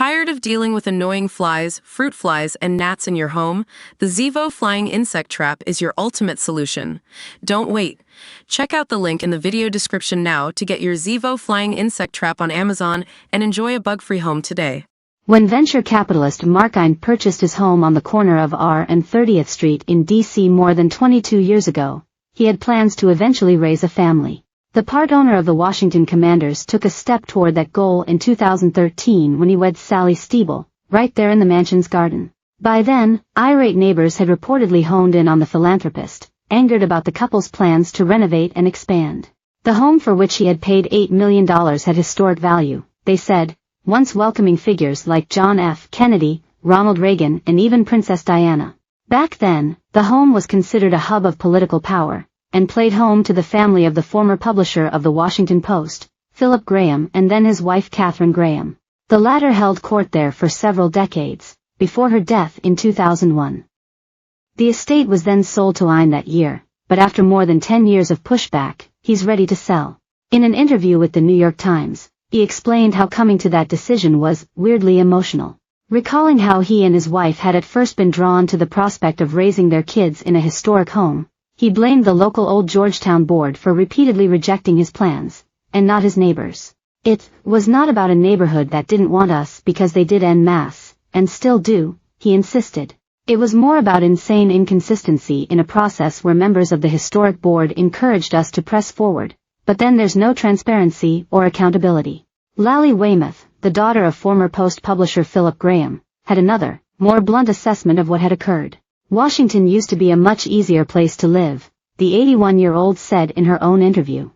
Tired of dealing with annoying flies, fruit flies, and gnats in your home? The Zevo Flying Insect Trap is your ultimate solution. Don't wait. Check out the link in the video description now to get your Zevo Flying Insect Trap on Amazon and enjoy a bug-free home today. When venture capitalist Mark Ein purchased his home on the corner of R and 30th Street in D.C. more than 22 years ago, he had plans to eventually raise a family. The part owner of the Washington Commanders took a step toward that goal in 2013 when he wed Sally Steeble, right there in the mansion's garden. By then, irate neighbors had reportedly honed in on the philanthropist, angered about the couple's plans to renovate and expand. The home for which he had paid $8 million had historic value, they said, once welcoming figures like John F. Kennedy, Ronald Reagan, and even Princess Diana. Back then, the home was considered a hub of political power, and played home to the family of the former publisher of the Washington Post, Philip Graham, and then his wife Katharine Graham. The latter held court there for several decades, before her death in 2001. The estate was then sold to Ein that year, but after more than 10 years of pushback, he's ready to sell. In an interview with the New York Times, he explained how coming to that decision was weirdly emotional. Recalling how he and his wife had at first been drawn to the prospect of raising their kids in a historic home, he blamed the local Old Georgetown board for repeatedly rejecting his plans, and not his neighbors. It was not about a neighborhood that didn't want us because they did en masse, and still do, he insisted. It was more about insane inconsistency in a process where members of the historic board encouraged us to press forward, but then there's no transparency or accountability. Lally Weymouth, the daughter of former Post publisher Philip Graham, had another, more blunt assessment of what had occurred. Washington used to be a much easier place to live, the 81-year-old said in her own interview.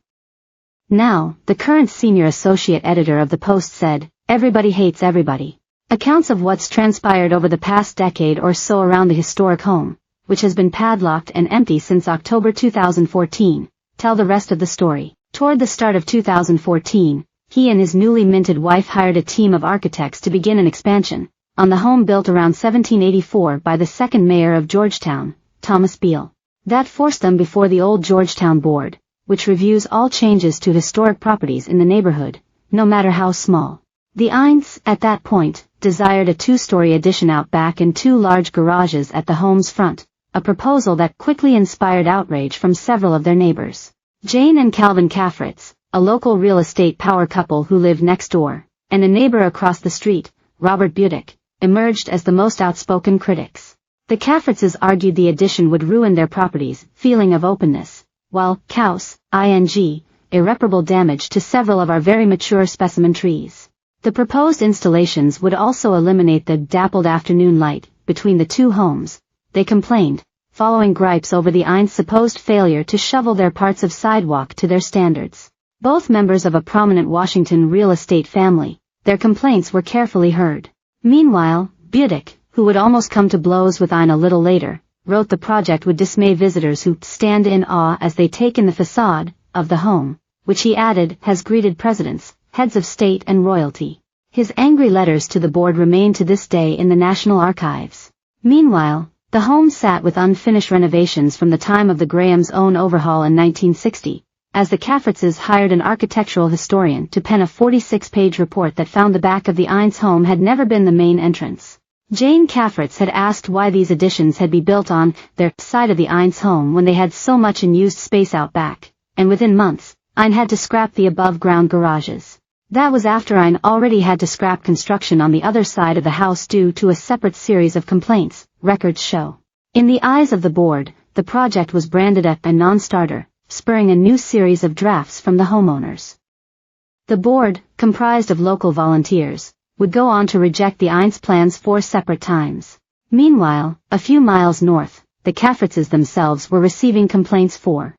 Now, the current senior associate editor of the Post said, everybody hates everybody. Accounts of what's transpired over the past decade or so around the historic home, which has been padlocked and empty since October 2014, tell the rest of the story. Toward the start of 2014, he and his newly minted wife hired a team of architects to begin an expansion on the home built around 1784 by the second mayor of Georgetown, Thomas Beale. That forced them before the Old Georgetown Board, which reviews all changes to historic properties in the neighborhood, no matter how small. The Eins, at that point, desired a two-story addition out back and two large garages at the home's front, a proposal that quickly inspired outrage from several of their neighbors. Jane and Calvin Caffritz, a local real estate power couple who lived next door, and a neighbor across the street, Robert Budick, emerged as the most outspoken critics. The Caffritzes argued the addition would ruin their property's feeling of openness, while Kaus, ing, irreparable damage to several of our very mature specimen trees. The proposed installations would also eliminate the dappled afternoon light between the two homes, they complained, following gripes over the Eins' supposed failure to shovel their parts of sidewalk to their standards. Both members of a prominent Washington real estate family, their complaints were carefully heard. Meanwhile, Budick, who would almost come to blows with Ein a little later, wrote the project would dismay visitors who stand in awe as they take in the facade of the home, which he added has greeted presidents, heads of state and royalty. His angry letters to the board remain to this day in the National Archives. Meanwhile, the home sat with unfinished renovations from the time of the Grahams' own overhaul in 1960, as the Caffritzes hired an architectural historian to pen a 46-page report that found the back of the Eins home had never been the main entrance. Jane Caffritz had asked why these additions had been built on their side of the Eins home when they had so much unused space out back, and within months, Ein had to scrap the above-ground garages. That was after Ein already had to scrap construction on the other side of the house due to a separate series of complaints, records show. In the eyes of the board, the project was branded a non-starter, spurring a new series of drafts from the homeowners. The board, comprised of local volunteers, would go on to reject the Eins plans 4 separate times. Meanwhile, a few miles north, the Caffritzes themselves were receiving complaints for